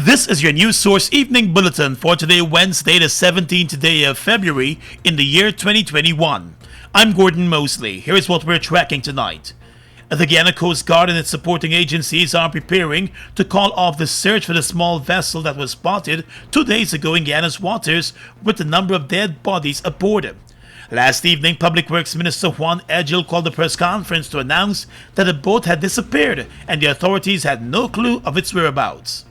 This is your News Source Evening Bulletin for today, Wednesday, the 17th day of February in the year 2021. I'm Gordon Mosley. Here is what we're tracking tonight. The Guyana Coast Guard and its supporting agencies are preparing to call off the search for the small vessel that was spotted 2 days ago in Guyana's waters with a number of dead bodies aboard. Last evening, Public Works Minister Juan Edgel called a press conference to announce that the boat had disappeared and the authorities had no clue of its whereabouts.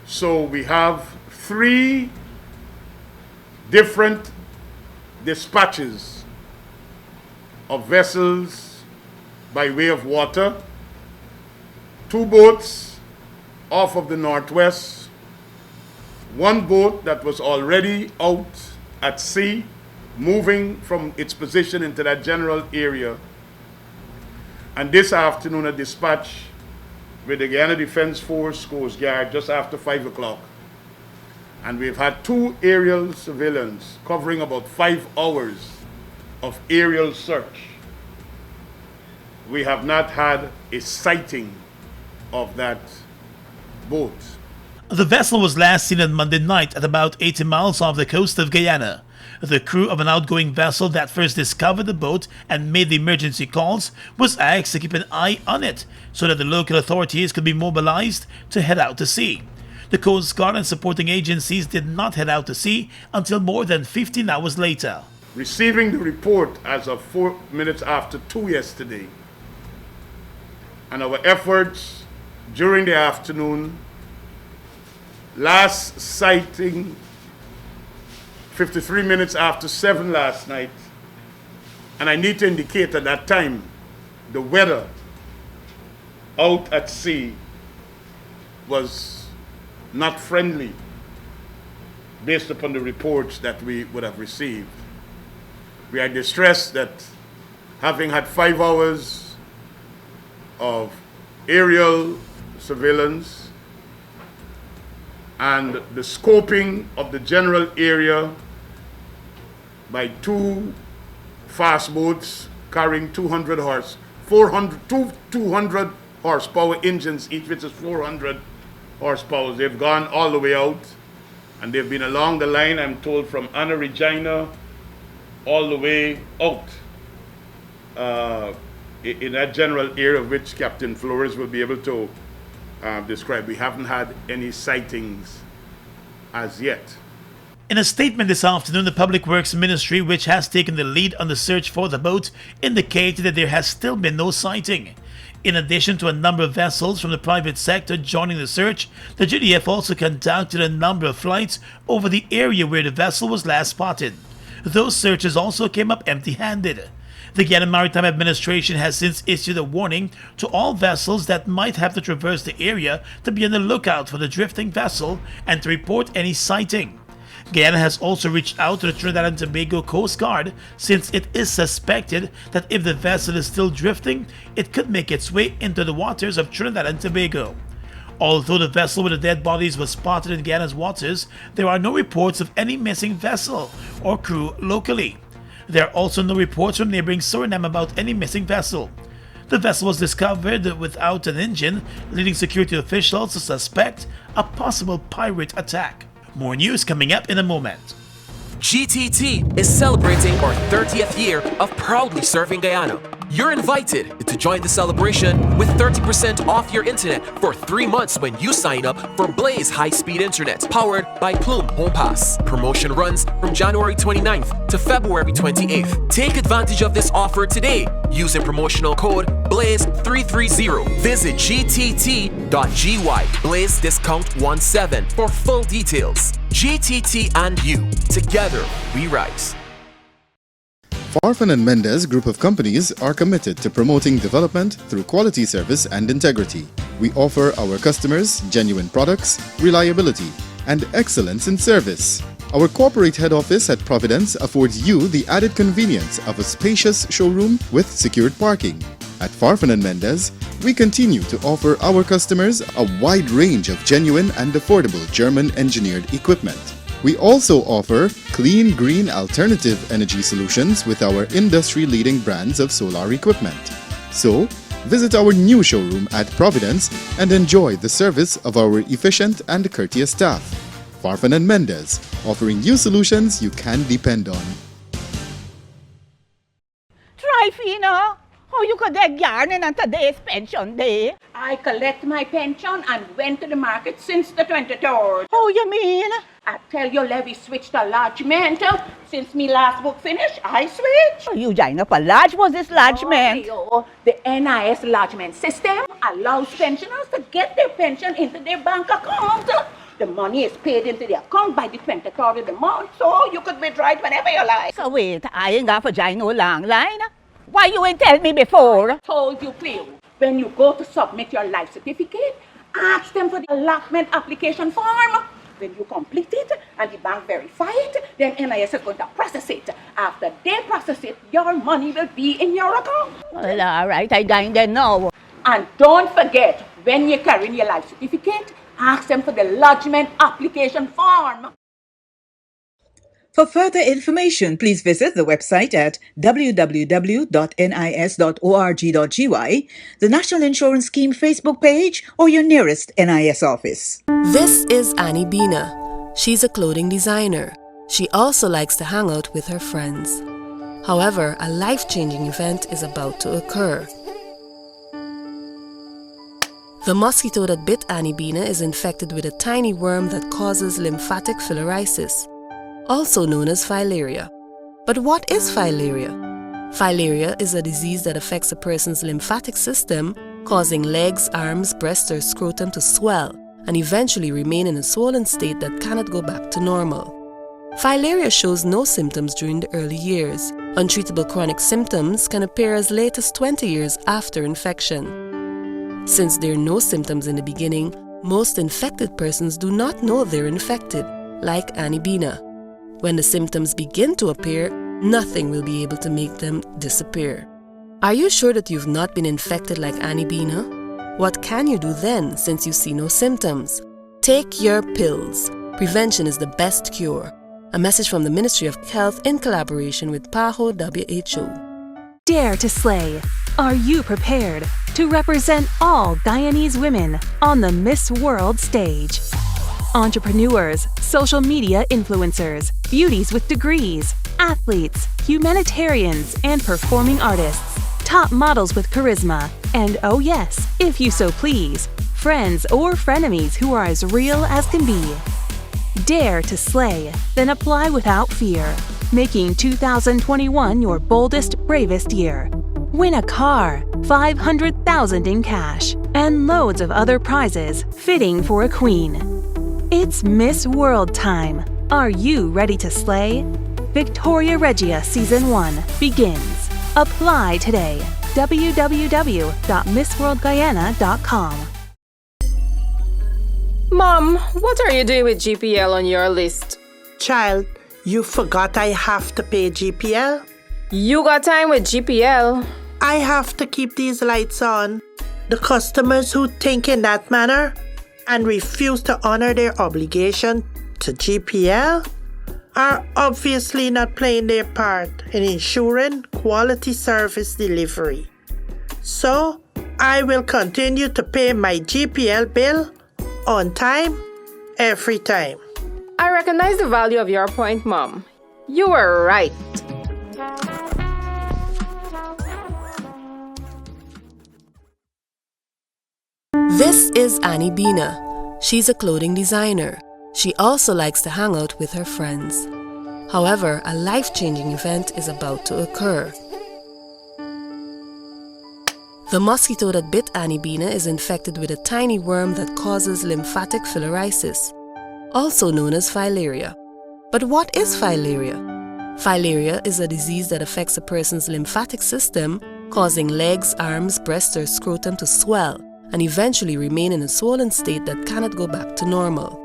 So we have 3 different dispatches of vessels by way of water, 2 boats off of the northwest, 1 boat that was already out at sea, moving from its position into that general area, and this afternoon a dispatch with the Guyana Defense Force Coast Guard just after 5 o'clock. And we've had 2 aerial surveillance covering about 5 hours of aerial search. We have not had a sighting of that boat. The vessel was last seen on Monday night at about 80 miles off the coast of Guyana. The crew of an outgoing vessel that first discovered the boat and made the emergency calls was asked to keep an eye on it so that the local authorities could be mobilized to head out to sea. The Coast Guard and supporting agencies did not head out to sea until more than 15 hours later. Receiving the report as of 4 minutes after 2 yesterday, and our efforts during the afternoon, last sighting 53 minutes after 7 last night, and I need to indicate at that time the weather out at sea was not friendly based upon the reports that we would have received. We are distressed that having had 5 hours of aerial surveillance and the scoping of the general area by 2 fast boats carrying 200 horsepower engines, each which is 400 horsepower. They've gone all the way out, and they've been along the line, I'm told, from Anna Regina all the way out in that general area, of which Captain Flores will be able to describe. We haven't had any sightings as yet. In a statement this afternoon, the Public Works Ministry, which has taken the lead on the search for the boat, indicated that there has still been no sighting. In addition to a number of vessels from the private sector joining the search, the GDF also conducted a number of flights over the area where the vessel was last spotted. Those searches also came up empty-handed. The Guyana Maritime Administration has since issued a warning to all vessels that might have to traverse the area to be on the lookout for the drifting vessel and to report any sighting. Guyana has also reached out to the Trinidad and Tobago Coast Guard since it is suspected that if the vessel is still drifting, it could make its way into the waters of Trinidad and Tobago. Although the vessel with the dead bodies was spotted in Guyana's waters, there are no reports of any missing vessel or crew locally. There are also no reports from neighboring Suriname about any missing vessel. The vessel was discovered without an engine, leading security officials to suspect a possible pirate attack. More news coming up in a moment. GTT is celebrating our 30th year of proudly serving Guyana. You're invited to join the celebration with 30% off your internet for 3 months when you sign up for Blaze high-speed internet powered by Plume Home Pass. Promotion runs from January 29th to February 28th. Take advantage of this offer today using promotional code BLAZE330. Visit gtt.gy Blaze discount 17 for full details. GTT and you, together we rise. Farfan and Mendez Group of Companies are committed to promoting development through quality service and integrity. We offer our customers genuine products, reliability, and excellence in service. Our corporate head office at Providence affords you the added convenience of a spacious showroom with secured parking. At Farfan and Mendez, we continue to offer our customers a wide range of genuine and affordable German-engineered equipment. We also offer clean, green alternative energy solutions with our industry-leading brands of solar equipment. So, Visit our new showroom at Providence and enjoy the service of our efficient and courteous staff. Farfan and Mendez, offering you solutions you can depend on. Trifina, how you could get yarning on today's pension day? I collect my pension and went to the market since the 23rd. How you mean? I tell you, Levy switched to lodgement. Since me last book finished, I switched. You join up a lodge, was this lodgement? The NIS lodgement system allows pensioners to get their pension into their bank account. The money is paid into the account by the 23rd of the month, so you could withdraw it whenever you like. So wait, I ain't got for join no long line. Why you ain't tell me before? Told you, Cleo. When you go to submit your life certificate, ask them for the allotment application form. When you complete it and the bank verify it, then NIS is going to process it. After they process it, your money will be in your account. Well, all right, I dine there now. And don't forget, when you're carrying your life certificate, ask them for the lodgement application form. For further information, please visit the website at www.nis.org.gy, the National Insurance Scheme Facebook page, or your nearest NIS office. This is Annie Bina. She's a clothing designer. She also likes to hang out with her friends. However, a life-changing event is about to occur. The mosquito that bit Annie Bina is infected with a tiny worm that causes lymphatic filariasis, also known as Filaria. But what is Filaria? Filaria is a disease that affects a person's lymphatic system, causing legs, arms, breasts, or scrotum to swell and eventually remain in a swollen state that cannot go back to normal. Filaria shows no symptoms during the early years. Untreatable chronic symptoms can appear as late as 20 years after infection. Since there are no symptoms in the beginning, most infected persons do not know they're infected, like Annie Bina. When the symptoms begin to appear, nothing will be able to make them disappear. Are you sure that you've not been infected like Annie Bina? What can you do then since you see no symptoms? Take your pills. Prevention is the best cure. A message from the Ministry of Health in collaboration with PAHO WHO. Dare to slay. Are you prepared to represent all Guyanese women on the Miss World stage? Entrepreneurs, social media influencers, beauties with degrees, athletes, humanitarians, and performing artists, top models with charisma, and oh yes, if you so please, friends or frenemies who are as real as can be. Dare to slay, then apply without fear, making 2021 your boldest, bravest year. Win a car, $500,000 in cash, and loads of other prizes fitting for a queen. It's Miss World time. Are you ready to slay? Victoria Regia Season 1 begins. Apply today. www.missworldguyana.com. Mom, what are you doing with GPL on your list? Child, you forgot I have to pay GPL? You got time with GPL. I have to keep these lights on. The customers who think in that manner and refuse to honor their obligation to GPL are obviously not playing their part in ensuring quality service delivery. So, I will continue to pay my GPL bill on time, every time. I recognize the value of your point, Mom. You were right. This is Annie Bina. She's a clothing designer. She also likes to hang out with her friends. However, a life-changing event is about to occur. The mosquito that bit Annie Bina is infected with a tiny worm that causes lymphatic filariasis, also known as Filaria. But what is Filaria? Filaria is a disease that affects a person's lymphatic system, causing legs, arms, breasts, or scrotum to swell and eventually remain in a swollen state that cannot go back to normal.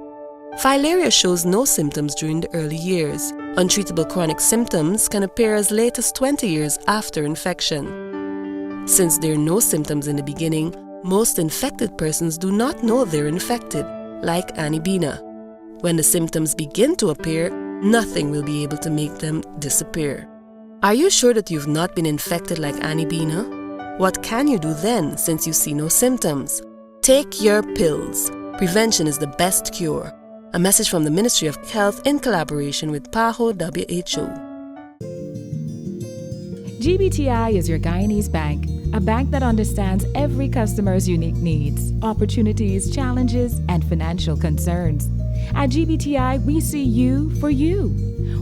Filaria shows no symptoms during the early years. Untreatable chronic symptoms can appear as late as 20 years after infection. Since there are no symptoms in the beginning, most infected persons do not know they're infected, like Annie Bina. When the symptoms begin to appear, nothing will be able to make them disappear. Are you sure that you've not been infected like Annie Bina? What can you do then since you see no symptoms? Take your pills. Prevention is the best cure. A message from the Ministry of Health in collaboration with PAHO WHO. GBTI is your Guyanese bank, a bank that understands every customer's unique needs, opportunities, challenges, and financial concerns. At GBTI, we see you for you.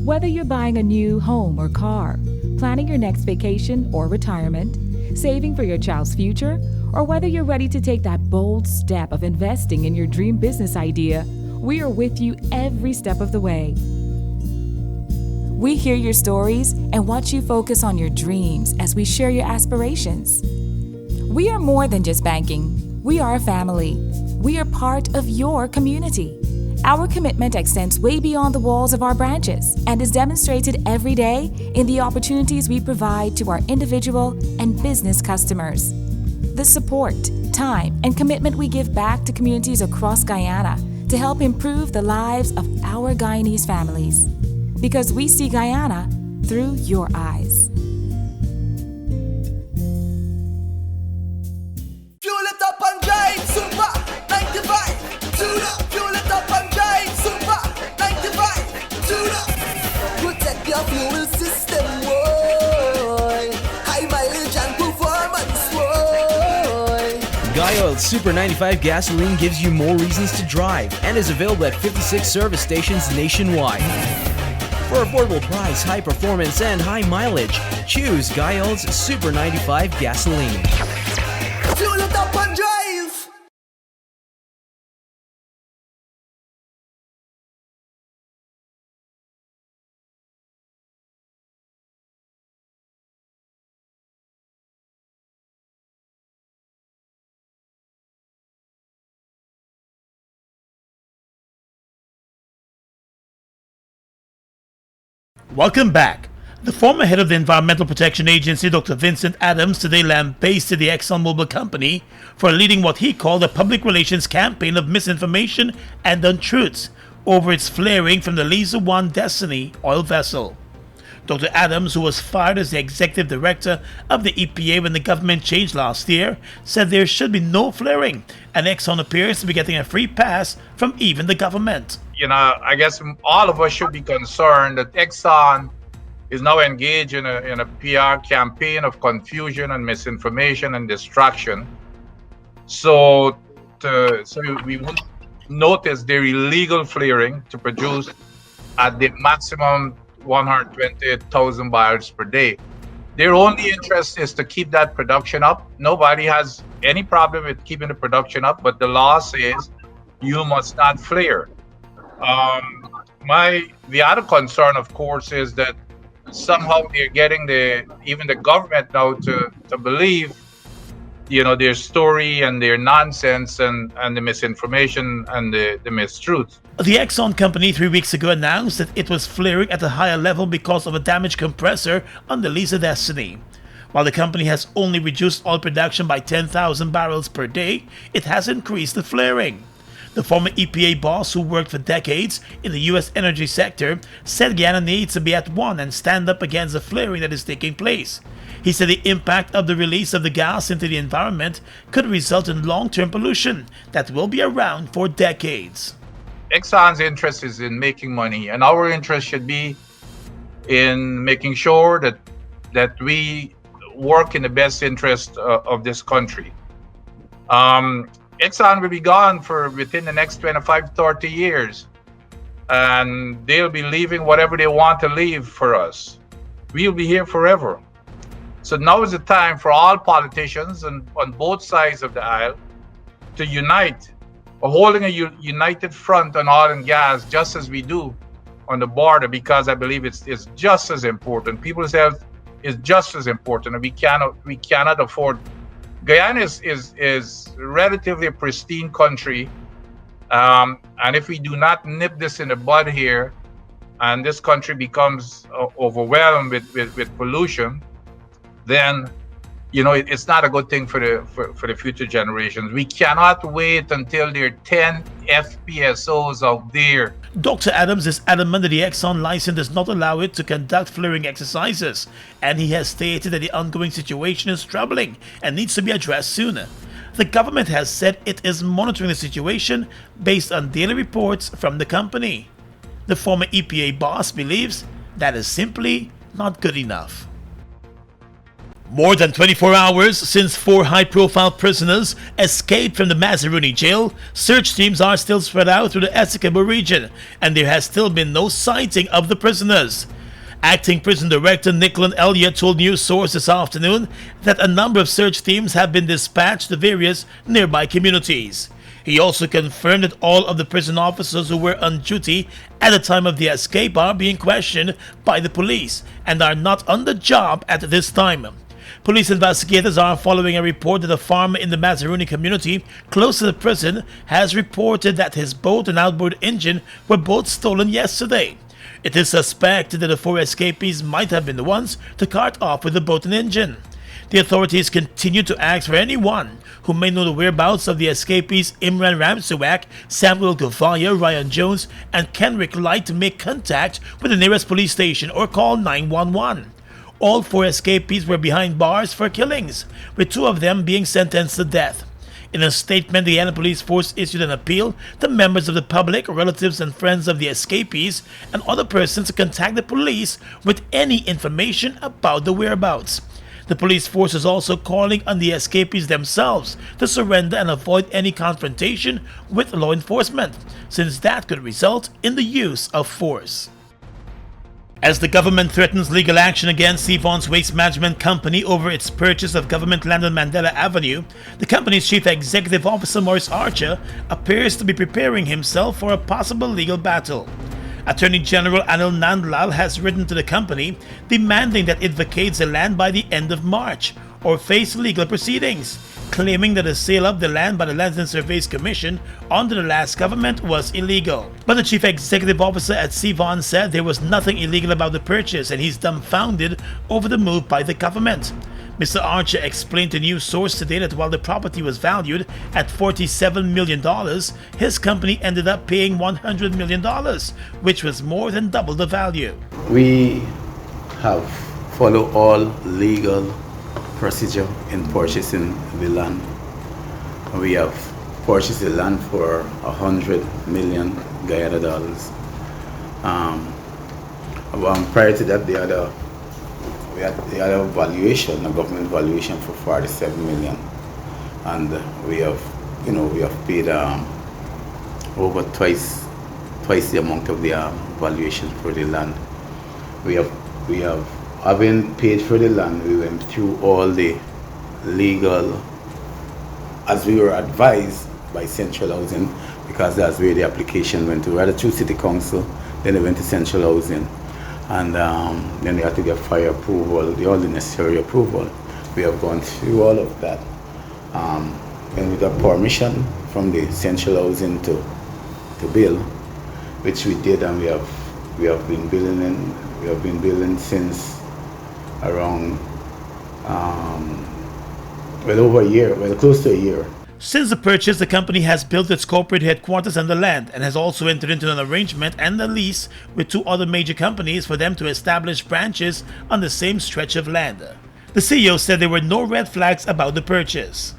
Whether you're buying a new home or car, planning your next vacation or retirement, saving for your child's future, or whether you're ready to take that bold step of investing in your dream business idea, we are with you every step of the way. We hear your stories and watch you focus on your dreams as we share your aspirations. We are more than just banking. We are a family. We are part of your community. Our commitment extends way beyond the walls of our branches and is demonstrated every day in the opportunities we provide to our individual and business customers. The support, time, and commitment we give back to communities across Guyana to help improve the lives of our Guyanese families. Because we see Guyana through your eyes. Fuel it up and drive, super 95. Tune up. Fuel it up and drive, super 95. Tune up. Protect your fuel system, boy. High mileage and performance, boy. Guy Oil's Super 95 gasoline gives you more reasons to drive and is available at 56 service stations nationwide. For affordable price, high performance, and high mileage, choose Guy Oil's Super 95 gasoline. Fuel it up and drive. Welcome back. The former head of the Environmental Protection Agency, Dr. Vincent Adams, today lambasted the ExxonMobil company for leading what he called a public relations campaign of misinformation and untruths over its flaring from the Liza 1 Destiny oil vessel. Dr. Adams, who was fired as the executive director of the EPA when the government changed last year, said there should be no flaring, and Exxon appears to be getting a free pass from even the government. You know, I guess all of us should be concerned that Exxon is now engaged in a PR campaign of confusion and misinformation and distraction. So we won't notice their illegal flaring to produce at the maximum 120,000 barrels per day. Their only interest is to keep that production up. Nobody has any problem with keeping the production up, but the law says you must not flare. The other concern, of course, is that somehow they're getting even the government now to believe, you know, their story and their nonsense and the misinformation and the mistruths. The Exxon company 3 weeks ago announced that it was flaring at a higher level because of a damaged compressor on the Liza Destiny. While the company has only reduced oil production by 10,000 barrels per day, it has increased the flaring. The former EPA boss, who worked for decades in the U.S. energy sector, said Guyana needs to be at one and stand up against the flaring that is taking place. He said the impact of the release of the gas into the environment could result in long-term pollution that will be around for decades. Exxon's interest is in making money, and our interest should be in making sure that we work in the best interest of this country. Exxon will be gone within the next 25, 30 years, and they'll be leaving whatever they want to leave for us. We'll be here forever. So now is the time for all politicians on both sides of the aisle to unite, holding a united front on oil and gas, just as we do on the border, because I believe it's just as important. People's health is just as important, and we cannot afford. Guyana is relatively a pristine country, and if we do not nip this in the bud here, and this country becomes overwhelmed with pollution, then it's not a good thing for the future generations. We cannot wait until there are 10 FPSOs out there. Dr. Adams is adamant that the Exxon license does not allow it to conduct flaring exercises, and he has stated that the ongoing situation is troubling and needs to be addressed soon. The government has said it is monitoring the situation based on daily reports from the company. The former EPA boss believes that is simply not good enough. More than 24 hours since 4 high-profile prisoners escaped from the Mazaruni jail, search teams are still spread out through the Essequibo region, and there has still been no sighting of the prisoners. Acting Prison Director Nicklin Elliott told news source this afternoon that a number of search teams have been dispatched to various nearby communities. He also confirmed that all of the prison officers who were on duty at the time of the escape are being questioned by the police and are not on the job at this time. Police investigators are following a report that a farmer in the Mazaruni community close to the prison has reported that his boat and outboard engine were both stolen yesterday. It is suspected that the 4 escapees might have been the ones to cart off with the boat and engine. The authorities continue to ask for anyone who may know the whereabouts of the escapees Imran Ramsuak, Samuel Gavaya, Ryan Jones, and Kenrick Light to make contact with the nearest police station or call 911. All 4 escapees were behind bars for killings, with 2 of them being sentenced to death. In a statement, the Guyana Police Force issued an appeal to members of the public, relatives and friends of the escapees, and other persons to contact the police with any information about the whereabouts. The police force is also calling on the escapees themselves to surrender and avoid any confrontation with law enforcement, since that could result in the use of force. As the government threatens legal action against Seavon's Waste Management Company over its purchase of government land on Mandela Avenue, the company's chief executive officer Maurice Archer appears to be preparing himself for a possible legal battle. Attorney General Anil Nandlal has written to the company demanding that it vacates the land by the end of March or face legal proceedings, claiming that the sale of the land by the Lands and Surveys Commission under the last government was illegal. But the chief executive officer at Seavon said there was nothing illegal about the purchase and he's dumbfounded over the move by the government. Mr. Archer explained to news source today that while the property was valued at $47 million, his company ended up paying $100 million, which was more than double the value. We have followed all legal procedure in purchasing the land. We have purchased the land for $100 million Guyana dollars. Prior to that, we had a valuation, a government valuation for $47 million, and we have paid over twice the amount of the valuation for the land. We have having paid for the land, we went through all the legal, as we were advised by Central Housing, because that's where the application went to. We had it through City Council, then it went to Central Housing, and then we had to get fire approval, all the necessary approval. We have gone through all of that. And we got permission from the Central Housing to build, which we did, and we have been building since around over a year, close to a year. Since the purchase, the company has built its corporate headquarters on the land and has also entered into an arrangement and a lease with 2 other major companies for them to establish branches on the same stretch of land. The CEO said there were no red flags about the purchase.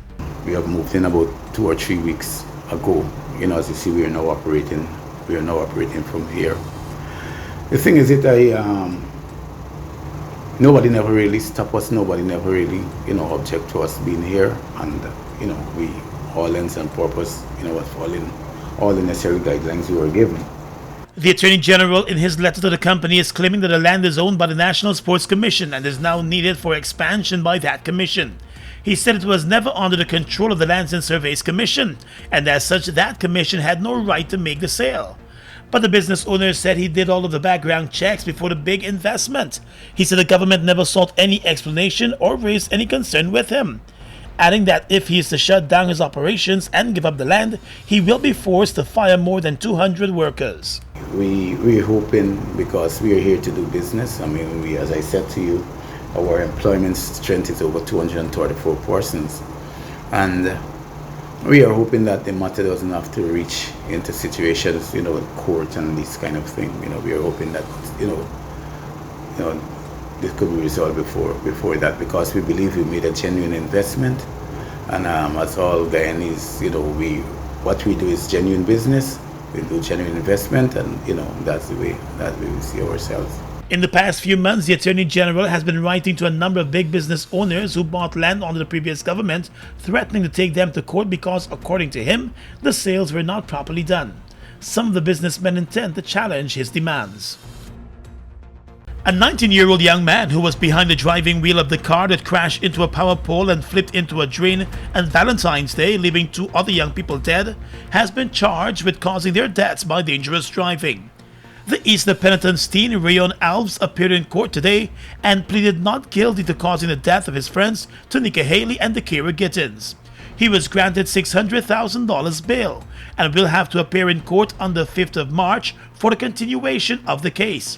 We have moved in about 2 or 3 weeks ago. As you see, we are now operating from here. The thing is that nobody never really stopped us. Nobody never really, object to us being here, and we all ends and purpose, was following all the necessary guidelines we were given. The Attorney General in his letter to the company is claiming that the land is owned by the National Sports Commission and is now needed for expansion by that commission. He said it was never under the control of the Lands and Surveys Commission, and as such that commission had no right to make the sale. But the business owner said he did all of the background checks before the big investment. He said the government never sought any explanation or raised any concern with him, adding that if he is to shut down his operations and give up the land, he will be forced to fire more than 200 workers. We're hoping, because we are here to do business. As I said to you, our employment strength is over 234 persons, and We are hoping that the matter doesn't have to reach into situations, court and this kind of thing. We are hoping that, this could be resolved before that, because we believe we made a genuine investment. And as all Guyanese, what we do is genuine business. We do genuine investment, and that's the way we see ourselves. In the past few months, the Attorney General has been writing to a number of big business owners who bought land under the previous government, threatening to take them to court because, according to him, the sales were not properly done. Some of the businessmen intend to challenge his demands. A 19-year-old young man who was behind the driving wheel of the car that crashed into a power pole and flipped into a drain on Valentine's Day, leaving 2 other young people dead, has been charged with causing their deaths by dangerous driving. The Eastern Penitent's teen, Rayon Alves, appeared in court today and pleaded not guilty to causing the death of his friends Tunika Haley and Dakira Gittins. He was granted $600,000 bail and will have to appear in court on the 5th of March for the continuation of the case.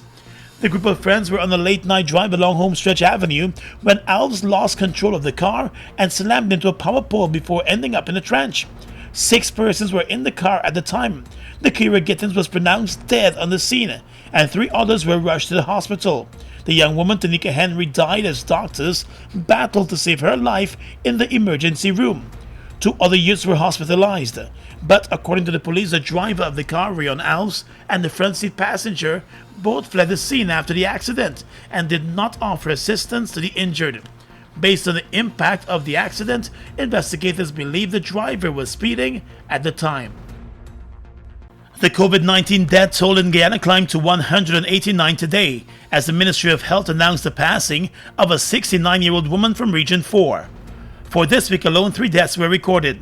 The group of friends were on a late-night drive along Homestretch Avenue when Alves lost control of the car and slammed into a power pole before ending up in a trench. 6 persons were in the car at the time. Dakira Gittins was pronounced dead on the scene, and 3 others were rushed to the hospital. The young woman, Tanika Henry, died as doctors battled to save her life in the emergency room. 2 other youths were hospitalized, but according to the police, the driver of the car, Rayon Alves, and the front seat passenger both fled the scene after the accident and did not offer assistance to the injured. Based on the impact of the accident, investigators believe the driver was speeding at the time. The COVID-19 death toll in Guyana climbed to 189 today, as the Ministry of Health announced the passing of a 69-year-old woman from Region 4. For this week alone, 3 deaths were recorded.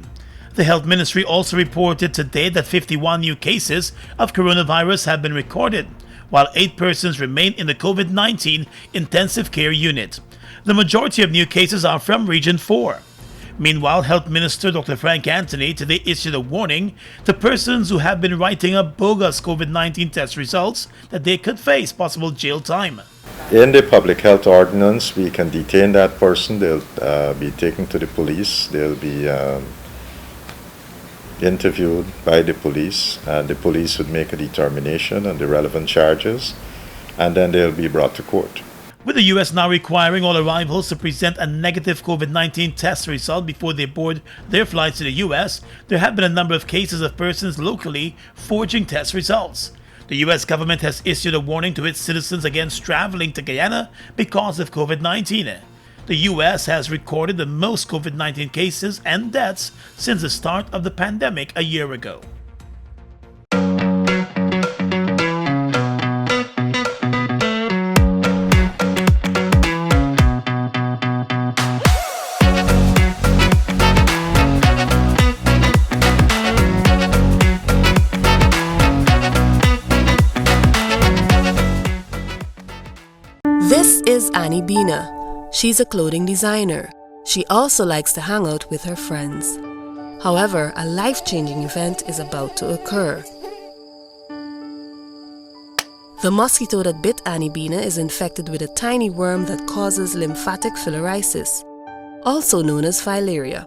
The Health Ministry also reported today that 51 new cases of coronavirus have been recorded, while 8 persons remain in the COVID-19 intensive care unit. The majority of new cases are from Region 4. Meanwhile, Health Minister Dr. Frank Anthony today issued a warning to persons who have been writing up bogus COVID-19 test results that they could face possible jail time. In the public health ordinance, we can detain that person. They'll be taken to the police. They'll be interviewed by the police, and the police would make a determination on the relevant charges, and then they'll be brought to court. With the U.S. now requiring all arrivals to present a negative COVID-19 test result before they board their flights to the U.S., there have been a number of cases of persons locally forging test results. The U.S. government has issued a warning to its citizens against traveling to Guyana because of COVID-19. The U.S. has recorded the most COVID-19 cases and deaths since the start of the pandemic a year ago. This is Annie Bina. She's a clothing designer. She also likes to hang out with her friends. However, a life-changing event is about to occur. The mosquito that bit Annie Bina is infected with a tiny worm that causes lymphatic filariasis, also known as Filaria.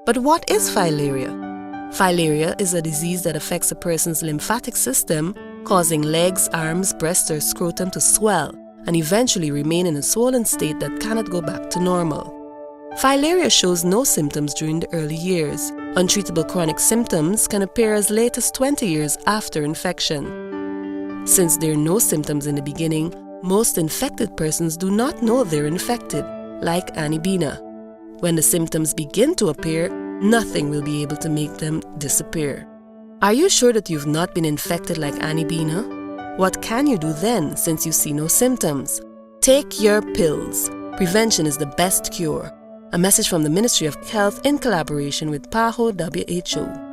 But what is Filaria? Filaria is a disease that affects a person's lymphatic system, causing legs, arms, breast, or scrotum to swell and eventually remain in a swollen state that cannot go back to normal. Filaria shows no symptoms during the early years. Untreatable chronic symptoms can appear as late as 20 years after infection. Since there are no symptoms in the beginning, most infected persons do not know they're infected, like Annie Bina. When the symptoms begin to appear, nothing will be able to make them disappear. Are you sure that you've not been infected like Annie Bina? What can you do then, since you see no symptoms? Take your pills. Prevention is the best cure. A message from the Ministry of Health in collaboration with PAHO WHO.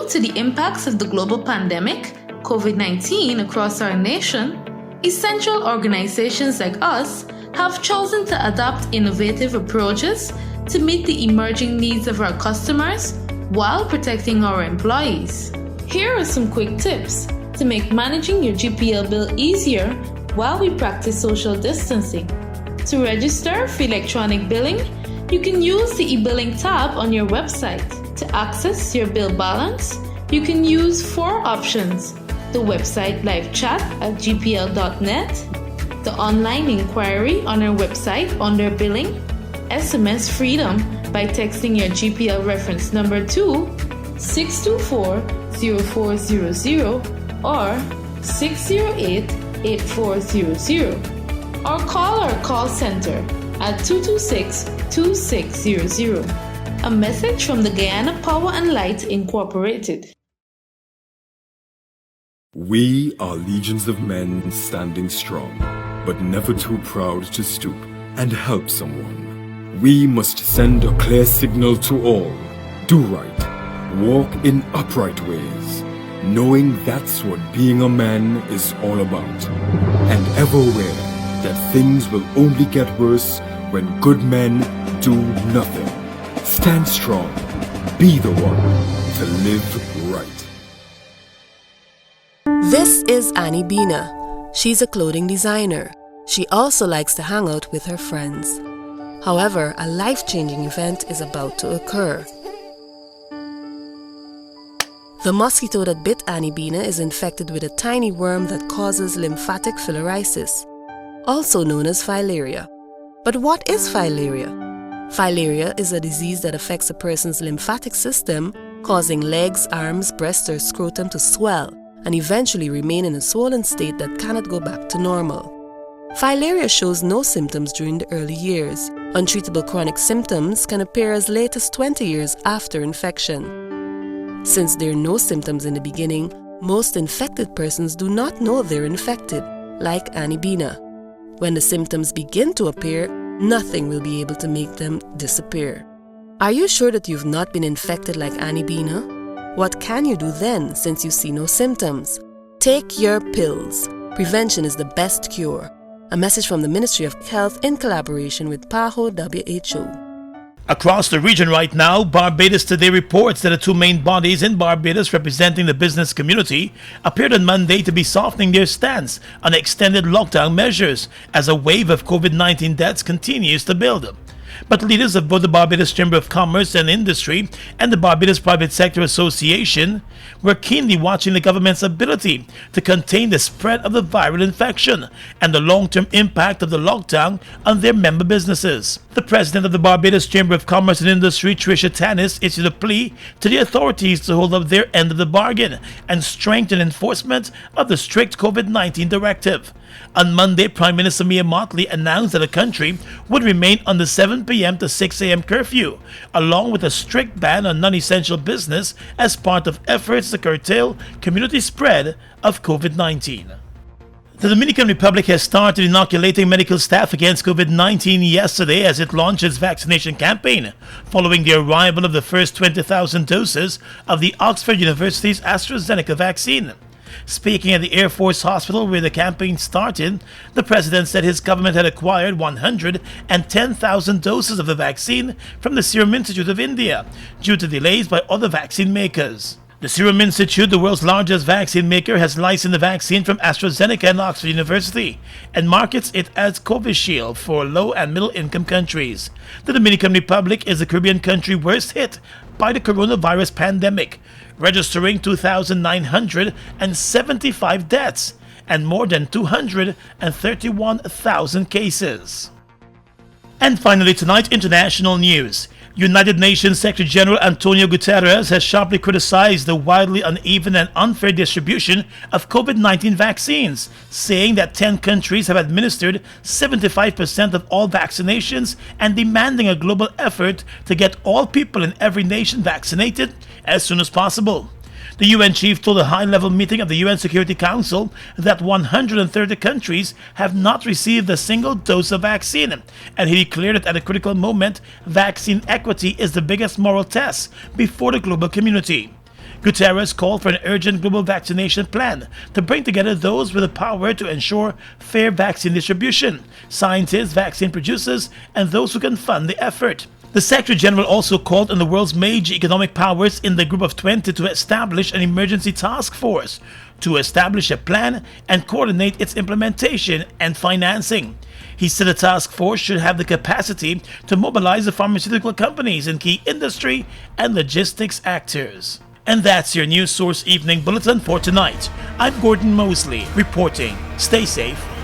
Due to the impacts of the global pandemic, COVID-19 across our nation, essential organizations like us have chosen to adopt innovative approaches to meet the emerging needs of our customers while protecting our employees. Here are some quick tips to make managing your GPL bill easier while we practice social distancing. To register for electronic billing, you can use the e-billing tab on your website. To access your bill balance, you can use 4 options: the website live chat at gpl.net, the online inquiry on our website under billing, SMS Freedom by texting your GPL reference number to 624-0400 or 608-8400, or call our call center at 226-2600. A message from the Guyana Power and Light Incorporated. We are legions of men standing strong, but never too proud to stoop and help someone. We must send a clear signal to all. Do right. Walk in upright ways, knowing that's what being a man is all about. And ever aware that things will only get worse when good men do nothing. Stand strong. Be the one to live right. This is Annie Bina. She's a clothing designer. She also likes to hang out with her friends. However, a life-changing event is about to occur. The mosquito that bit Annie Bina is infected with a tiny worm that causes lymphatic filariasis, also known as Filaria. But what is Filaria? Filaria is a disease that affects a person's lymphatic system, causing legs, arms, breasts, or scrotum to swell and eventually remain in a swollen state that cannot go back to normal. Filaria shows no symptoms during the early years. Untreatable chronic symptoms can appear as late as 20 years after infection. Since there are no symptoms in the beginning, most infected persons do not know they're infected, like Annie Bina. When the symptoms begin to appear, nothing will be able to make them disappear. Are you sure that you've not been infected like Annie Bina? What can you do then, since you see no symptoms? Take your pills. Prevention is the best cure. A message from the Ministry of Health in collaboration with PAHO WHO. Across the region right now, Barbados Today reports that the 2 main bodies in Barbados representing the business community appeared on Monday to be softening their stance on extended lockdown measures as a wave of COVID-19 deaths continues to build. But leaders of both the Barbados Chamber of Commerce and Industry and the Barbados Private Sector Association were keenly watching the government's ability to contain the spread of the viral infection and the long-term impact of the lockdown on their member businesses. The president of the Barbados Chamber of Commerce and Industry, Tricia Tannis, issued a plea to the authorities to hold up their end of the bargain and strengthen enforcement of the strict COVID-19 directive. On Monday, Prime Minister Mia Mottley announced that the country would remain on the 7 p.m. to 6 a.m. curfew, along with a strict ban on non-essential business as part of efforts to curtail community spread of COVID-19. The Dominican Republic has started inoculating medical staff against COVID-19 yesterday as it launched its vaccination campaign, following the arrival of the first 20,000 doses of the Oxford University's AstraZeneca vaccine. Speaking at the Air Force Hospital where the campaign started, the president said his government had acquired 110,000 doses of the vaccine from the Serum Institute of India due to delays by other vaccine makers. The Serum Institute, the world's largest vaccine maker, has licensed the vaccine from AstraZeneca and Oxford University and markets it as Covishield for low and middle income countries. The Dominican Republic is the Caribbean country worst hit by the coronavirus pandemic, registering 2,975 deaths and more than 231,000 cases. And finally tonight, international news. United Nations Secretary General Antonio Guterres has sharply criticized the wildly uneven and unfair distribution of COVID-19 vaccines, saying that 10 countries have administered 75% of all vaccinations and demanding a global effort to get all people in every nation vaccinated as soon as possible. The UN chief told a high-level meeting of the UN Security Council that 130 countries have not received a single dose of vaccine, and he declared that at a critical moment, vaccine equity is the biggest moral test before the global community. Guterres called for an urgent global vaccination plan to bring together those with the power to ensure fair vaccine distribution, scientists, vaccine producers, and those who can fund the effort. The Secretary General also called on the world's major economic powers in the Group of 20 to establish an emergency task force to establish a plan and coordinate its implementation and financing. He said the task force should have the capacity to mobilize the pharmaceutical companies and key industry and logistics actors. And that's your News Source Evening Bulletin for tonight. I'm Gordon Mosley reporting. Stay safe.